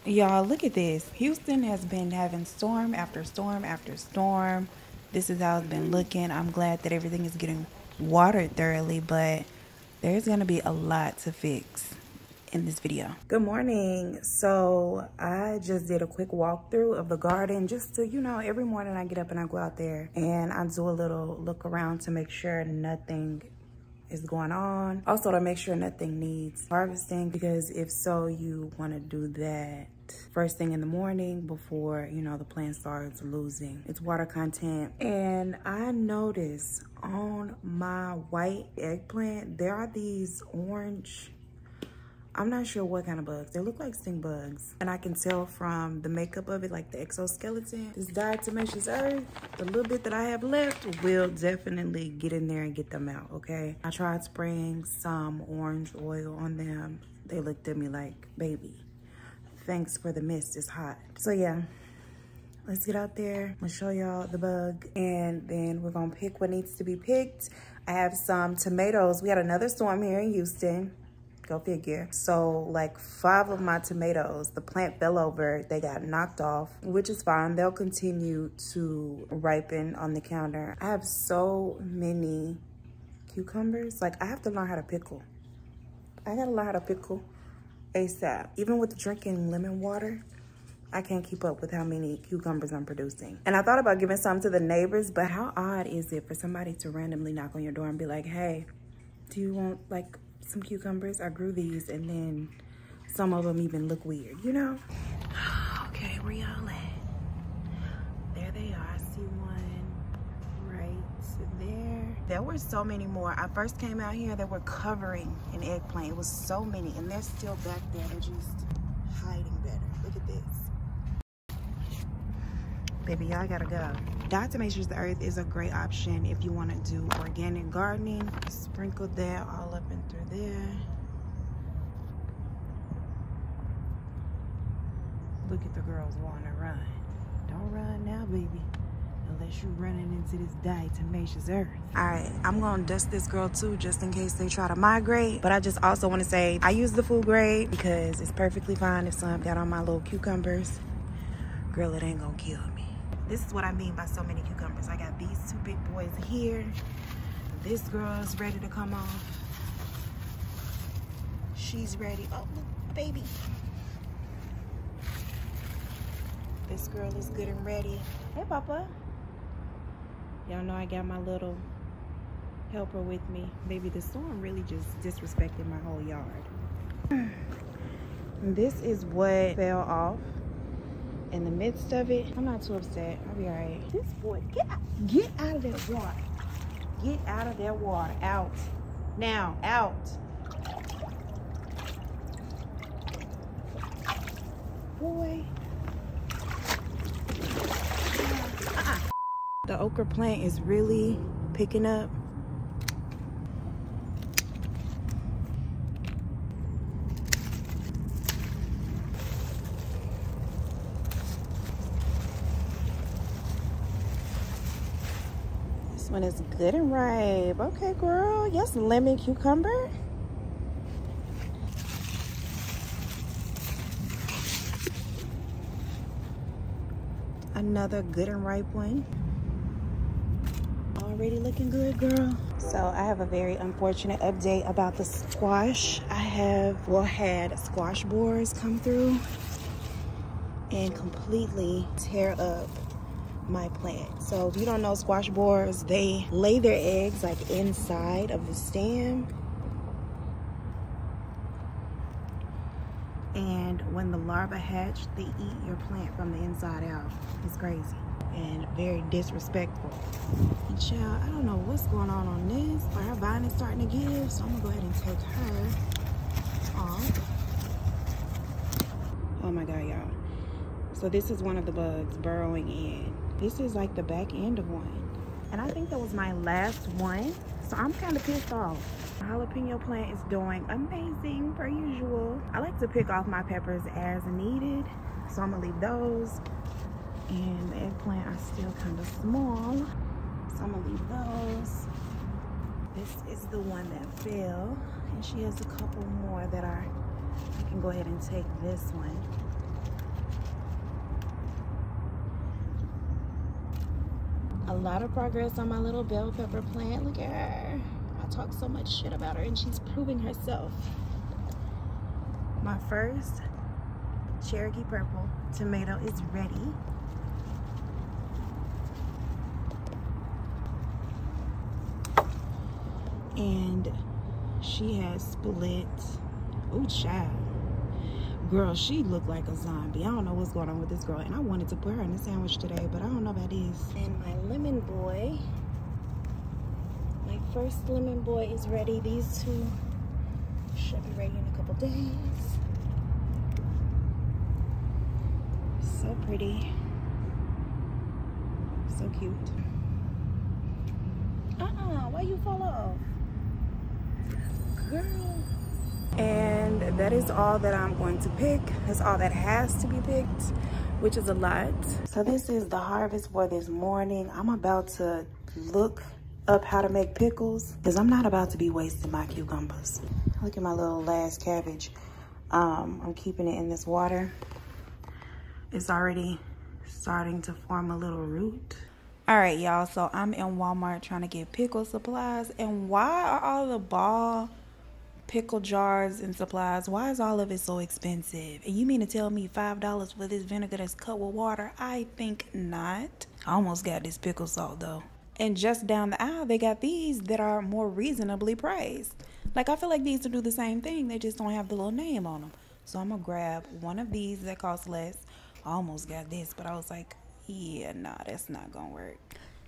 Y'all, look at this. Houston has been having storm after storm after storm. This is how it's been looking. I'm glad that everything is getting watered thoroughly, but there's going to be a lot to fix in this video. Good morning. So I just did a quick walkthrough of the garden just to, you know, every morning I get up and I go out there and I do a little look around to make sure nothing is going on. Also to make sure nothing needs harvesting, because if so, you want to do that first thing in the morning before, you know, the plant starts losing its water content. And I noticed on my white eggplant, there are these orange, I'm not sure what kind of bugs. They look like stink bugs. And I can tell from the makeup of it, like the exoskeleton. This diatomaceous earth, the little bit that I have left will definitely get in there and get them out, okay? I tried spraying some orange oil on them. They looked at me like, baby, thanks for the mist, it's hot. So yeah, let's get out there. I'm gonna show y'all the bug and then we're gonna pick what needs to be picked. I have some tomatoes. We had another storm here in Houston. Go figure. So like 5 of my tomatoes, the plant fell over, they got knocked off, which is fine. They'll continue to ripen on the counter. I have so many cucumbers. Like I have to learn how to pickle. I gotta learn how to pickle ASAP. Even with drinking lemon water, I can't keep up with how many cucumbers I'm producing. And I thought about giving some to the neighbors, but how odd is it for somebody to randomly knock on your door and be like, hey, do you want like some cucumbers? I grew these, and then some of them even look weird, you know? Okay, where y'all at? There they are. I see one right there. There were so many more. I first came out here, they were covering an eggplant. It was so many, and they're still back there. They're just hiding better. Look at this. Baby, y'all gotta go. Diatomaceous earth is a great option if you want to do organic gardening. Sprinkle that all up and through there. Look at the girls wanting to run. Don't run now, baby, unless you're running into this diatomaceous earth. All right, I'm gonna dust this girl too, just in case they try to migrate. But I just also want to say I use the food grade because it's perfectly fine if some got on my little cucumbers. Girl, it ain't gonna kill me. This is what I mean by so many cucumbers. I got these 2 big boys here. This girl's ready to come off. She's ready. Oh, look, baby. This girl is good and ready. Hey, Papa. Y'all know I got my little helper with me. Baby, the storm really just disrespected my whole yard. This is what fell off in the midst of it. I'm not too upset. I'll be all right. This boy, get out of that water. Get out of that water. Out. Now, out. Boy. The okra plant is really picking up. One is good and ripe. Okay, girl. Yes, lemon cucumber. Another good and ripe one. Already looking good, girl. So I have a very unfortunate update about the squash. I have, well, had squash borers come through and completely tear up my plant. So if you don't know, squash borers, they lay their eggs like inside of the stem, and when the larvae hatch, they eat your plant from the inside out. It's crazy and very disrespectful. And child, I don't know what's going on this, but her vine is starting to give, so I'm gonna go ahead and take her off. Oh my god, y'all. So this is one of the bugs burrowing in. This is like the back end of one. And I think that was my last one. So I'm kind of pissed off. The jalapeno plant is doing amazing per usual. I like to pick off my peppers as needed. So I'm gonna leave those. And the eggplant are still kind of small. So I'm gonna leave those. This is the one that fell. And she has a couple more that are, I can go ahead and take this one. A lot of progress on my little bell pepper plant. Look at her. I talk so much shit about her and she's proving herself. My first Cherokee purple tomato is ready. And she has split. Oh, child. Girl, she looked like a zombie. I don't know what's going on with this girl. And I wanted to put her in a sandwich today, but I don't know about this. And my lemon boy. My first lemon boy is ready. These two should be ready in a couple days. So pretty. So cute. Why you fall off? Girl. And that is all that I'm going to pick. That's all that has to be picked, which is a lot. So this is the harvest for this morning. I'm about to look up how to make pickles because I'm not about to be wasting my cucumbers. Look at my little last cabbage. I'm keeping it in this water. It's already starting to form a little root. All right, y'all, so I'm in Walmart trying to get pickle supplies. And why are all the ball pickle jars and supplies, why is all of it so expensive? And you mean to tell me $5 for this vinegar that's cut with water? I think not. I almost got this pickle salt though. And just down the aisle, they got these that are more reasonably priced. Like, I feel like these will do the same thing. They just don't have the little name on them. So I'm gonna grab one of these that costs less. I almost got this, but I was like, yeah, nah, that's not gonna work.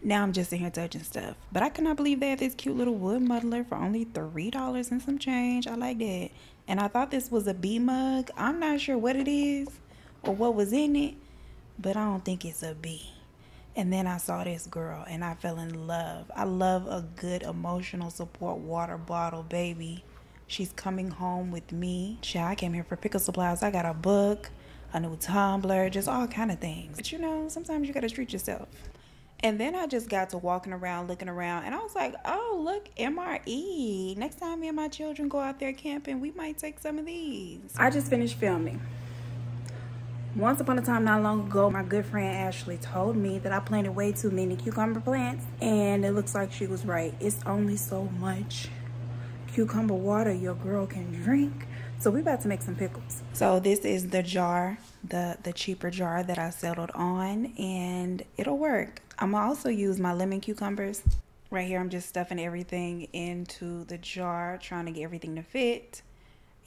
Now I'm just in here touching stuff. But I cannot believe they have this cute little wood muddler for only $3 and some change. I like that. And I thought this was a bee mug. I'm not sure what it is or what was in it, but I don't think it's a bee. And then I saw this girl and I fell in love. I love a good emotional support water bottle, baby. She's coming home with me. Child, I came here for pickle supplies. I got a book, a new tumbler, just all kind of things. But you know, sometimes you gotta treat yourself. And then I just got to walking around, looking around, and I was like, oh, look, MRE. Next time me and my children go out there camping, we might take some of these. I just finished filming. Once upon a time not long ago, my good friend Ashley told me that I planted way too many cucumber plants, and it looks like she was right. It's only so much cucumber water your girl can drink. So we about to make some pickles. So this is the jar, the cheaper jar that I settled on, and it'll work. I'm gonna also use my lemon cucumbers. Right here, I'm just stuffing everything into the jar, trying to get everything to fit.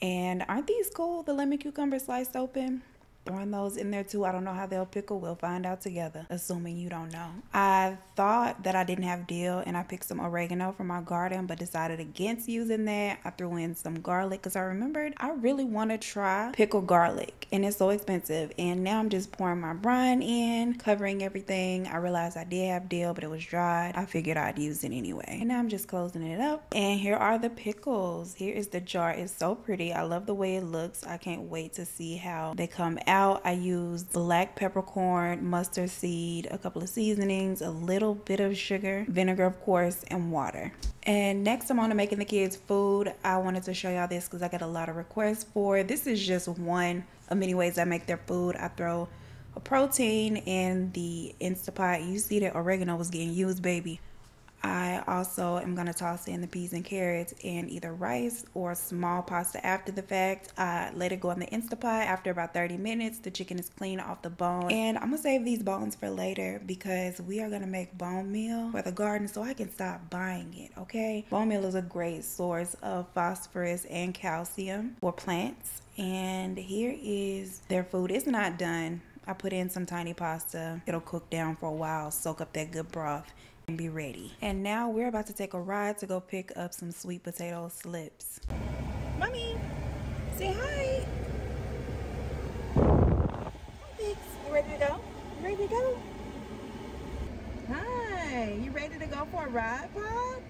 And aren't these cool, the lemon cucumbers sliced open? Throwing those in there too. I don't know how they'll pickle. We'll find out together, assuming you don't know. I thought that I didn't have dill and I picked some oregano from my garden, but decided against using that. I threw in some garlic because I remembered I really want to try pickled garlic and it's so expensive. And now I'm just pouring my brine in, covering everything. I realized I did have dill, but it was dried. I figured I'd use it anyway. And now I'm just closing it up. And here are the pickles. Here is the jar. It's so pretty. I love the way it looks. I can't wait to see how they come out. I used black peppercorn, mustard seed, a couple of seasonings, a little bit of sugar, vinegar of course, and water. And next I'm on to making the kids food. I wanted to show y'all this because I got a lot of requests for it. This is just one of many ways I make their food. I throw a protein in the Instapot. You see that oregano was getting used, baby. I also am going to toss in the peas and carrots and either rice or small pasta after the fact. I let it go in the Instapot. After about 30 minutes, the chicken is clean off the bone. And I'm going to save these bones for later because we are going to make bone meal for the garden so I can stop buying it, okay? Bone meal is a great source of phosphorus and calcium for plants. And here is their food. It's not done. I put in some tiny pasta. It'll cook down for a while, soak up that good broth, and be ready. And now we're about to take a ride to go pick up some sweet potato slips. Mommy, say hi. Thanks. You ready to go? You ready to go? Hi. You ready to go for a ride, Pop?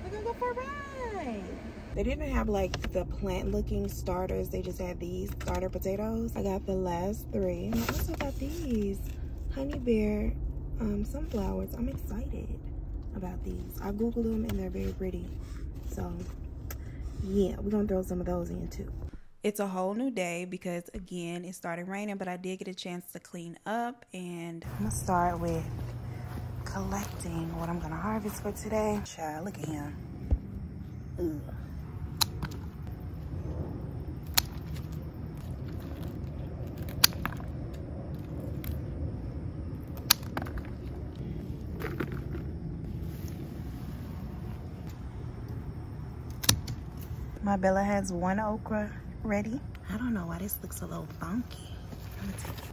We're gonna go for a ride. They didn't have like the plant looking starters. They just had these starter potatoes. I got the last three. And I also got these honey bear sunflowers. I'm excited about these. I googled them and they're very pretty. So yeah, we're gonna throw some of those in too. It's a whole new day because again it started raining, but I did get a chance to clean up. And I'm gonna start with collecting what I'm gonna harvest for today. Child, look at him. Ugh. My Bella has one okra ready. I don't know why this looks a little funky. I'm gonna take it.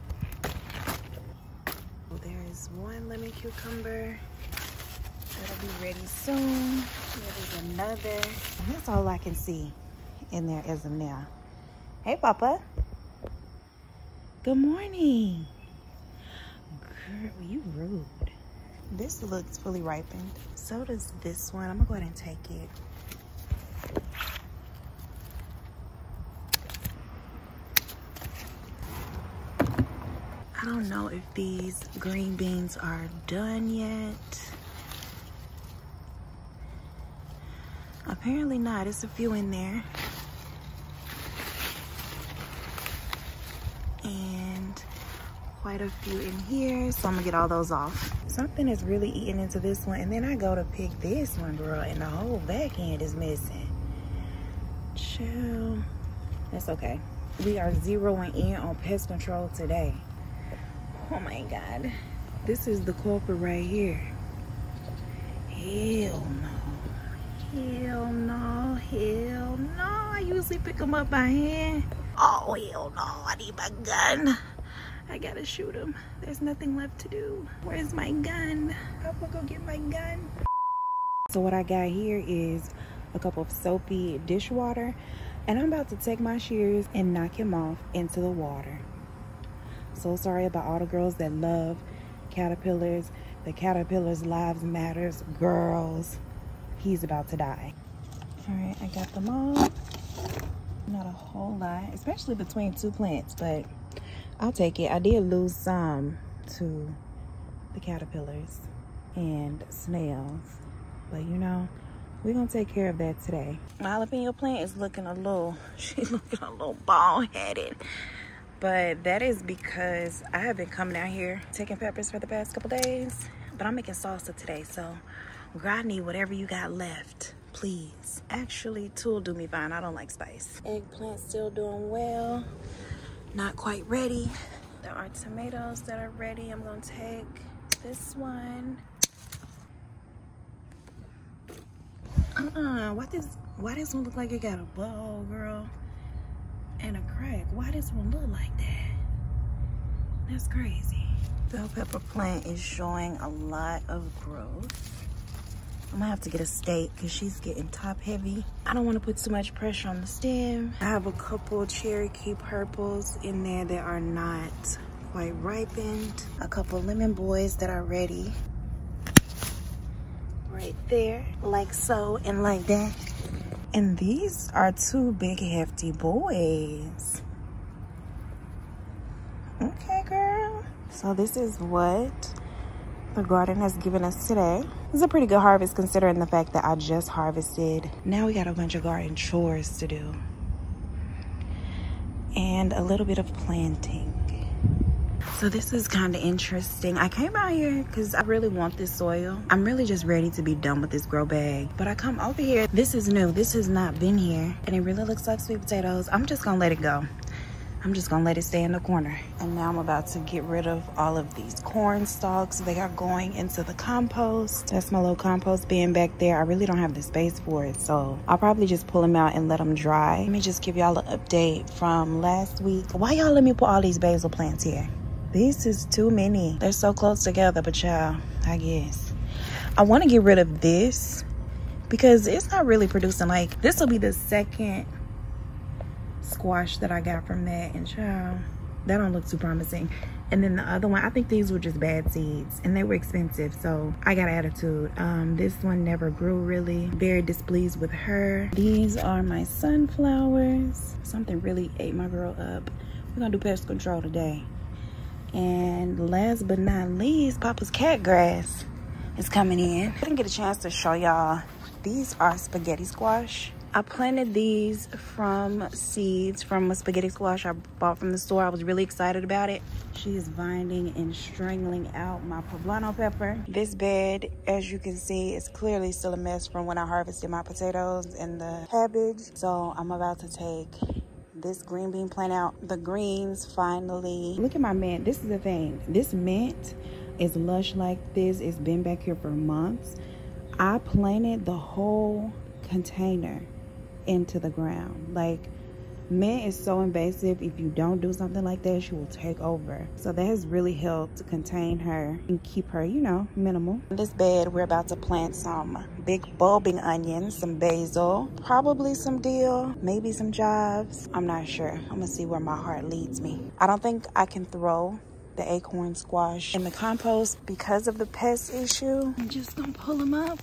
Oh, there is one lemon cucumber. That'll be ready soon. There's another. And that's all I can see in there as of now. Hey, Papa. Good morning. Girl, you rude. This looks fully ripened. So does this one. I'm gonna go ahead and take it. I don't know if these green beans are done yet. Apparently not. It's a few in there. And quite a few in here. So I'm gonna get all those off. Something is really eating into this one. And then I go to pick this one, girl, and the whole back end is missing. Chill. That's okay. We are zeroing in on pest control today. Oh my God. This is the culprit right here. Hell no. Hell no. Hell no. I usually pick them up by hand. Oh, hell no. I need my gun. I gotta shoot him. There's nothing left to do. Where's my gun? I'm gonna go get my gun. So what I got here is a cup of soapy dishwater. And I'm about to take my shears and knock him off into the water. So sorry about all the girls that love caterpillars. The caterpillars' lives matters. Girls, he's about to die. All right, I got them all. Not a whole lot, especially between two plants, but I'll take it. I did lose some to the caterpillars and snails, but you know, we're gonna take care of that today. My jalapeno plant is looking a little, she's looking a little bald-headed. But that is because I have been coming out here taking peppers for the past couple days. But I'm making salsa today, so girl, I need whatever you got left, please. Actually, two will do me fine. I don't like spice. Eggplant still doing well. Not quite ready. There are tomatoes that are ready. I'm gonna take this one. Why this one look like it got a bow, girl? And a crack. Why does one look like that? That's crazy. Bell pepper plant is showing a lot of growth. I'm gonna have to get a stake because she's getting top heavy. I don't want to put too much pressure on the stem. I have a couple Cherokee purples in there that are not quite ripened. A couple lemon boys that are ready. Right there, like so and like that. And these are two big hefty boys. Okay, girl. So this is what the garden has given us today. It's a pretty good harvest considering the fact that I just harvested. Now we got a bunch of garden chores to do. And a little bit of planting. So this is kind of interesting. I came out here because I really want this soil. I'm really just ready to be done with this grow bag. But I come over here. This is new. This has not been here. And it really looks like sweet potatoes. I'm just going to let it go. I'm just going to let it stay in the corner. And now I'm about to get rid of all of these corn stalks. They are going into the compost. That's my little compost bin back there. I really don't have the space for it. So I'll probably just pull them out and let them dry. Let me just give y'all an update from last week. Why y'all let me put all these basil plants here? These is too many. They're so close together, but y'all, I guess. I want to get rid of this because it's not really producing. Like, this will be the second squash that I got from that, and child, that don't look too promising. And then the other one, I think these were just bad seeds and they were expensive, so I got attitude. This one never grew really. Very displeased with her. These are my sunflowers. Something really ate my girl up. We're gonna do pest control today. And last but not least, Papa's cat grass is coming in. I didn't get a chance to show y'all. These are spaghetti squash. I planted these from seeds from a spaghetti squash I bought from the store. I was really excited about it. She is binding and strangling out my poblano pepper. This bed, as you can see, is clearly still a mess from when I harvested my potatoes and the cabbage. So I'm about to take this green bean plant out. The greens finally. Look at my mint. This is the thing. This mint is lush like this. It's been back here for months. I planted the whole container into the ground. Like, mint is so invasive. If you don't do something like that, she will take over. So that has really helped to contain her and keep her, you know, minimal. In this bed, we're about to plant some big bulbing onions, some basil, probably some dill, maybe some chives. I'm not sure. I'm gonna see where my heart leads me. I don't think I can throw the acorn squash in the compost because of the pest issue. I'm just gonna pull them up.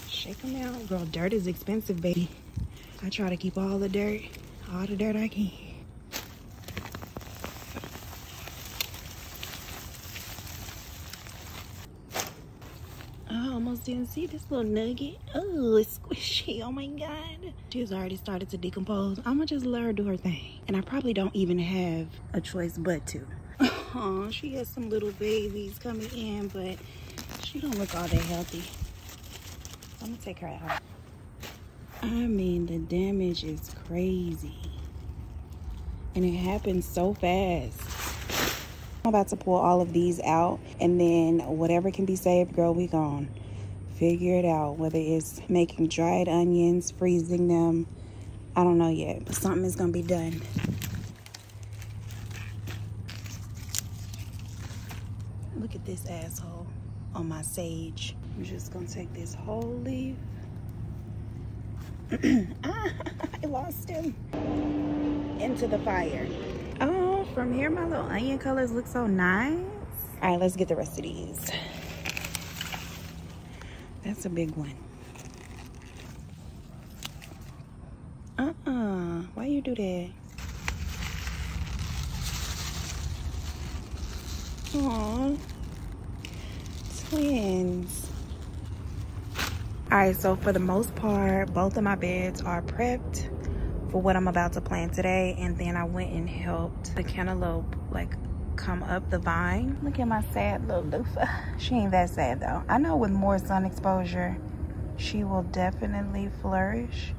Shake them out. Girl, dirt is expensive, baby. I try to keep all the dirt I can. I almost didn't see this little nugget. Oh, it's squishy. Oh my God. She's already started to decompose. I'm gonna just let her do her thing. And I probably don't even have a choice but to. Oh, she has some little babies coming in, but she don't look all that healthy. I'm gonna take her out. I mean, the damage is crazy. And it happens so fast. I'm about to pull all of these out, and then whatever can be saved, girl, we gone. Figure it out. Whether it's making dried onions, freezing them, I don't know yet, but something is gonna be done. Look at this asshole on my sage. I'm just gonna take this whole leaf. I lost him into the fire. Oh, from here my little onion colors look so nice. All right, let's get the rest of these. That's a big one. Why you do that? Aw, twins. All right, so for the most part, both of my beds are prepped for what I'm about to plant today. And then I went and helped the cantaloupe like come up the vine. Look at my sad little loofah. She ain't that sad though. I know with more sun exposure, she will definitely flourish.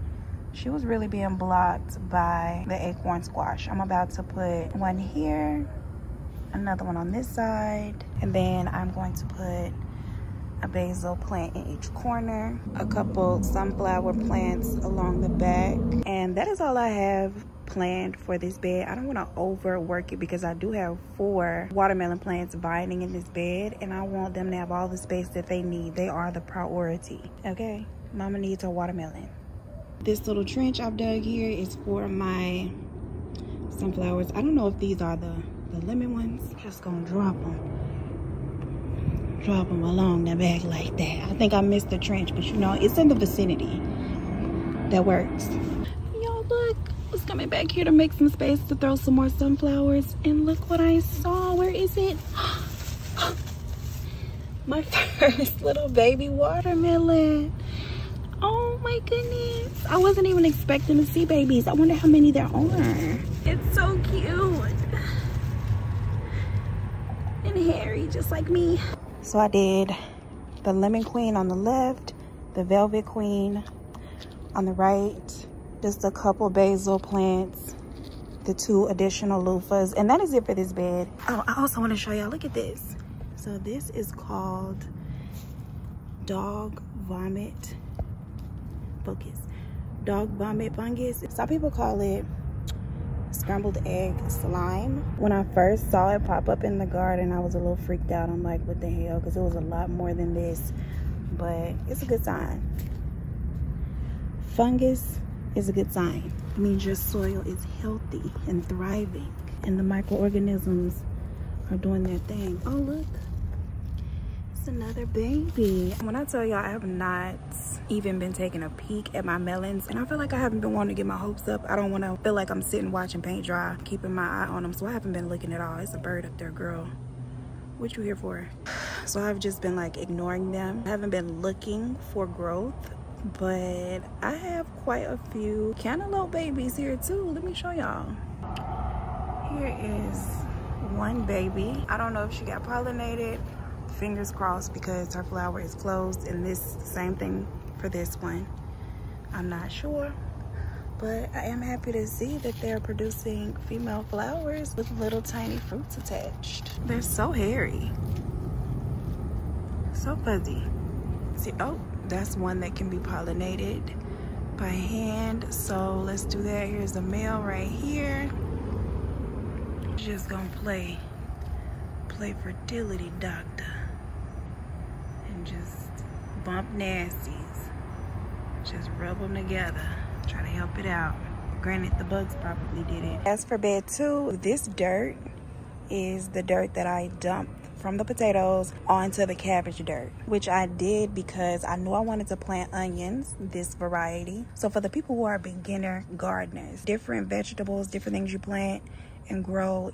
She was really being blocked by the acorn squash. I'm about to put one here, another one on this side, and then I'm going to put a basil plant in each corner, a couple sunflower plants along the back, and that is all I have planned for this bed. I don't want to overwork it because I do have 4 watermelon plants binding in this bed, and I want them to have all the space that they need. They are the priority. Okay, mama needs her watermelon. This little trench I've dug here is for my sunflowers. I don't know if these are the lemon ones. Just gonna drop them along the back like that. I think I missed the trench, but you know, it's in the vicinity. That works. Y'all look, I was coming back here to make some space to throw some more sunflowers, and look what I saw. Where is it? My first little baby watermelon. Oh my goodness. I wasn't even expecting to see babies. I wonder how many there are. It's so cute. And hairy, just like me. So I did the lemon queen on the left, the velvet queen on the right, just a couple basil plants, the 2 additional loofahs, and that is it for this bed. Oh, I also want to show y'all, look at this. So this is called dog vomit, focus, dog vomit fungus. Some people call it scrambled egg slime. When I first saw it pop up in the garden, I was a little freaked out. I'm like, what the hell? Because it was a lot more than this, but it's a good sign. Fungus is a good sign. It means your soil is healthy and thriving, and the microorganisms are doing their thing. Oh, look, it's another baby. When I tell y'all, I have not even been taking a peek at my melons, and I feel like I haven't been wanting to get my hopes up. I don't want to feel like I'm sitting watching paint dry, keeping my eye on them, so I haven't been looking at all. It's a bird up there, girl. What you here for? So I've just been like ignoring them. I haven't been looking for growth but I have quite a few cantaloupe babies here too. Let me show y'all. Here is one baby. I don't know if she got pollinated. Fingers crossed, because her flower is closed, and this same thing for this one. I'm not sure, but I am happy to see that they're producing female flowers with little tiny fruits attached. They're so hairy, so fuzzy. See, oh, that's one that can be pollinated by hand, so let's do that. Here's the male right here. Just gonna play fertility doctor and just bump nasties, just rub them together, try to help it out. Granted, the bugs probably did it. As for bed 2, this dirt is the dirt that I dumped from the potatoes onto the cabbage dirt, which I did because I knew I wanted to plant onions, this variety. So for the people who are beginner gardeners, different vegetables, different things you plant and grow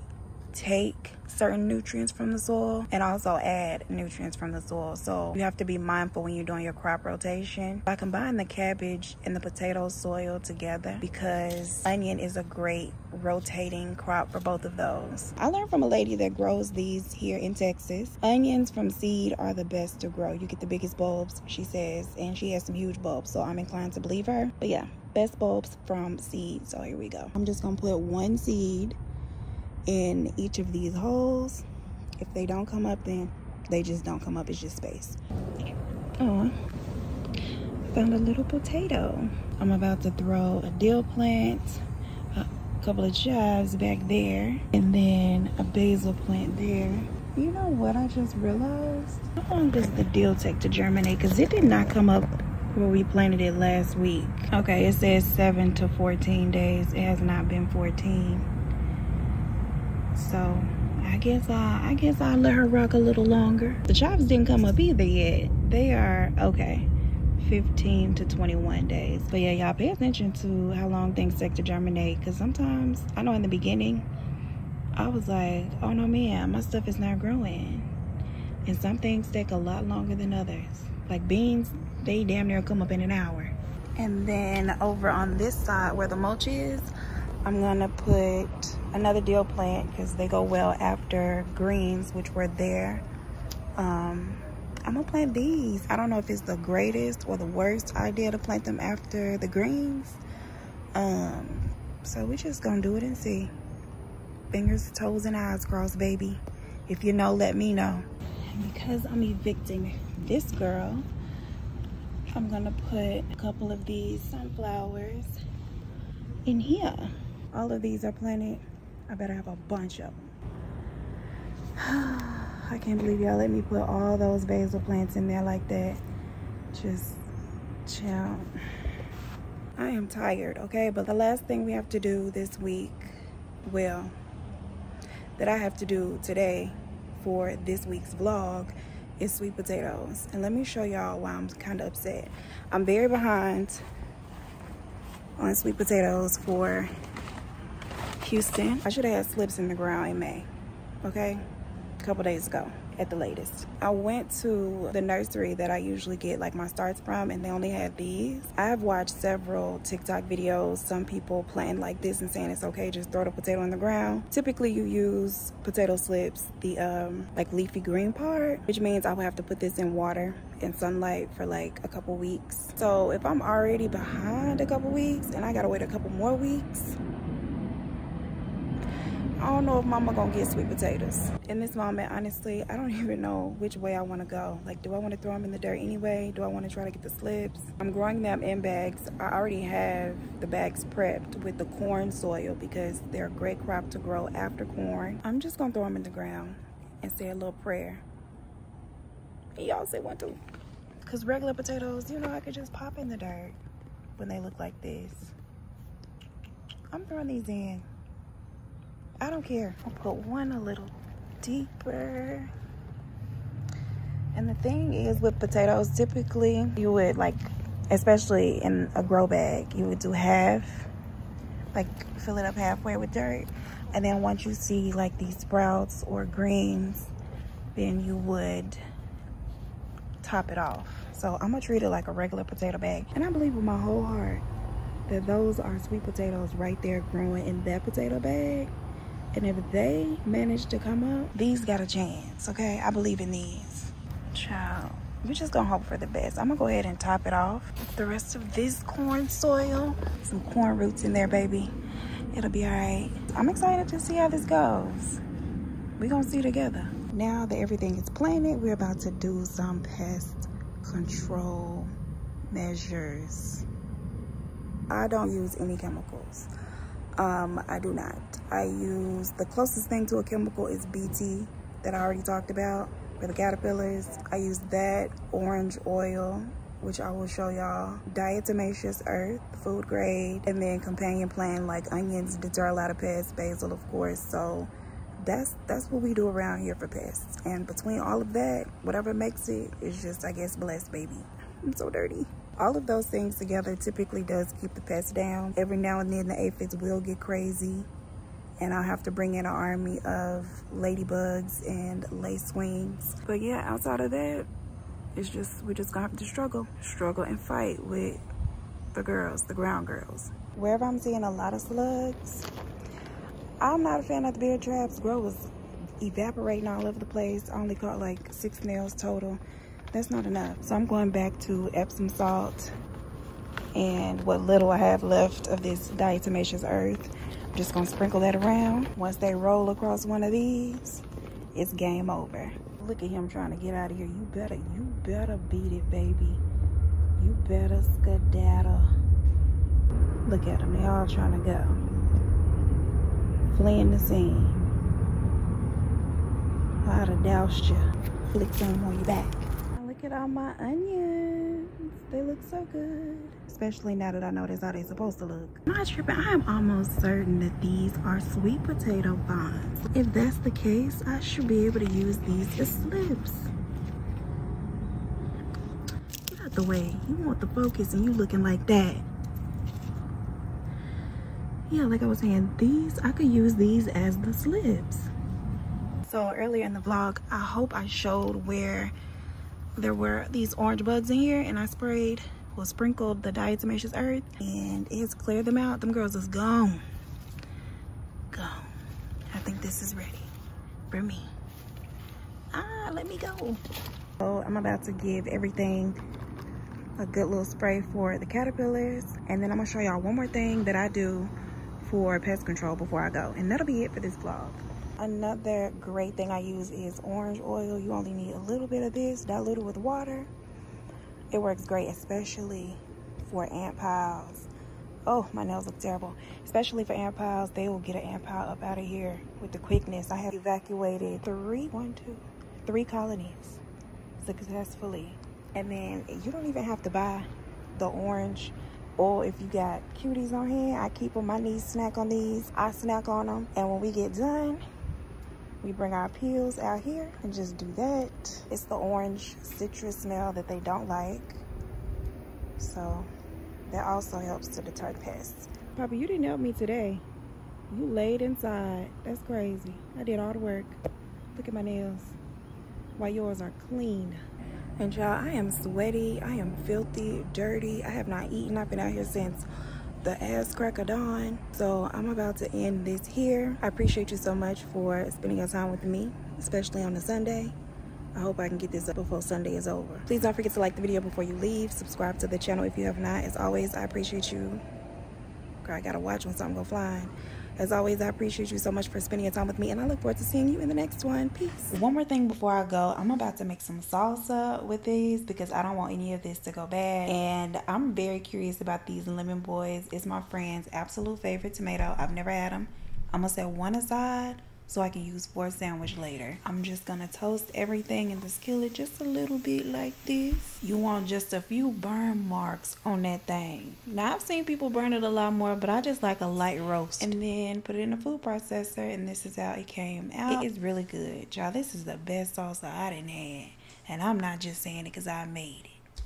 take certain nutrients from the soil and also add nutrients from the soil. So you have to be mindful when you're doing your crop rotation. I combine the cabbage and the potato soil together because onion is a great rotating crop for both of those. I learned from a lady that grows these here in Texas. Onions from seed are the best to grow. You get the biggest bulbs, she says, and she has some huge bulbs, so I'm inclined to believe her. But yeah, best bulbs from seed. So here we go. I'm just gonna put one seed in each of these holes. If they don't come up, then they just don't come up. It's just space. Oh, found a little potato. I'm about to throw a dill plant, a couple of chives back there, and then a basil plant there. You know what I just realized? How long does the dill take to germinate? Because it did not come up where we planted it last week. Okay, it says 7 to 14 days. It has not been 14. So I guess I'll let her rock a little longer. The chives didn't come up either yet. They are okay, 15 to 21 days. But yeah, y'all pay attention to how long things take to germinate, because sometimes, I know in the beginning I was like, oh no man, my stuff is not growing. And some things take a lot longer than others. Like beans, they damn near come up in an hour. And then over on this side where the mulch is, I'm gonna put another dill plant because they go well after greens, which were there. I'm gonna plant these. I don't know if it's the greatest or the worst idea to plant them after the greens. So we're just gonna do it and see. Fingers, toes, and eyes crossed, baby. If you know, let me know. And because I'm evicting this girl, I'm gonna put a couple of these sunflowers in here. All of these are planted. I better have a bunch of them. I can't believe y'all let me put all those basil plants in there like that. Just chill. I am tired, okay? But the last thing we have to do this week, well, that I have to do today for this week's vlog is sweet potatoes. And let me show y'all why I'm kind of upset. I'm very behind on sweet potatoes for Houston. I should have had slips in the ground in May, okay? A couple days ago at the latest. I went to the nursery that I usually get like my starts from, and they only had these. I have watched several TikTok videos, some people planting like this and saying it's okay, just throw the potato in the ground. Typically you use potato slips, the like leafy green part, which means I would have to put this in water in sunlight for like a couple weeks. So if I'm already behind a couple weeks and I gotta wait a couple more weeks, I don't know if mama gonna get sweet potatoes. In this moment, honestly, I don't even know which way I wanna go. Like, do I wanna throw them in the dirt anyway? Do I wanna try to get the slips? I'm growing them in bags. I already have the bags prepped with the corn soil because they're a great crop to grow after corn. I'm just gonna throw them in the ground and say a little prayer. And y'all say one too. Cause regular potatoes, you know, I could just pop in the dirt when they look like this. I'm throwing these in. I don't care. I'll put one a little deeper. And the thing is with potatoes, typically you would like, especially in a grow bag, you would do half, like fill it up halfway with dirt. And then once you see like these sprouts or greens, then you would top it off. So I'm gonna treat it like a regular potato bag. And I believe with my whole heart that those are sweet potatoes right there growing in that potato bag. And if they manage to come up, these got a chance, okay? I believe in these. Child, we're just gonna hope for the best. I'm gonna go ahead and top it off with the rest of this corn soil. Some corn roots in there, baby. It'll be all right. I'm excited to see how this goes. We're gonna see together. Now that everything is planted, we're about to do some pest control measures. I don't use any chemicals. I do not. I use, the closest thing to a chemical is BT that I already talked about for the caterpillars. I use that, orange oil, which I will show y'all, diatomaceous earth, food grade, and then companion plant like onions deter a lot of pests, basil of course. So that's what we do around here for pests. And between all of that, whatever makes it is just, I guess, blessed, baby. I'm so dirty. All of those things together typically does keep the pests down. Every now and then the aphids will get crazy and I'll have to bring in an army of ladybugs and lacewings. But yeah, outside of that, it's just, we're just gonna have to struggle and fight with the girls, the ground girls. Wherever I'm seeing a lot of slugs, I'm not a fan of the bear traps. Growers evaporating all over the place. I only caught like 6 snails total. That's not enough. So I'm going back to Epsom salt and what little I have left of this diatomaceous earth. I'm just gonna sprinkle that around. Once they roll across one of these, it's game over. Look at him trying to get out of here. You better beat it, baby. You better skedaddle. Look at them, they all trying to go. Fleeing the scene. I'd have doused you. Flick some on your back. Look at all my onions. They look so good. Especially now that I know that's how they're supposed to look. I'm not tripping. I am almost certain that these are sweet potato vines. If that's the case, I should be able to use these as slips. Get out the way. You want the focus and you looking like that. Yeah, like I was saying, these, I could use these as the slips. So earlier in the vlog, I hope I showed where there were these orange bugs in here and I sprinkled the diatomaceous earth and it's cleared them out. Them girls is gone. Gone. I think this is ready for me. Let me go. So I'm about to give everything a good little spray for the caterpillars. And then I'm gonna show y'all one more thing that I do for pest control before I go. And that'll be it for this vlog. Another great thing I use is orange oil. You only need a little bit of this diluted with water. It works great, especially for ant piles. Oh, my nails look terrible. Especially for ant piles, they will get an ant pile up out of here with the quickness. I have evacuated three colonies successfully. And then you don't even have to buy the orange oil if you got cuties on hand. I keep them, my niece snack on these. I snack on them. And when we get done, we bring our peels out here and just do that. It's the orange citrus smell that they don't like. So that also helps to deter pests. Papa, you didn't help me today. You laid inside. That's crazy. I did all the work. Look at my nails. While yours are clean. And y'all, I am sweaty. I am filthy, dirty. I have not eaten. I've been out here since the ass crack of dawn. So I'm about to end this here. I appreciate you so much for spending your time with me, especially on a Sunday. I hope I can get this up before Sunday is over. Please don't forget to like the video before you leave. Subscribe to the channel if you have not. As always, I appreciate you. Girl, I gotta watch when something go flying. As always, I appreciate you so much for spending your time with me, and I look forward to seeing you in the next one. Peace. One more thing before I go, I'm about to make some salsa with these because I don't want any of this to go bad. And I'm very curious about these lemon boys. It's my friend's absolute favorite tomato. I've never had them. I'm gonna set one aside so I can use for a sandwich later. I'm just gonna toast everything in the skillet just a little bit like this. You want just a few burn marks on that thing. Now I've seen people burn it a lot more, but I just like a light roast. And then put it in a food processor, and this is how it came out. It is really good, y'all. This is the best salsa I done had. And I'm not just saying it because I made it.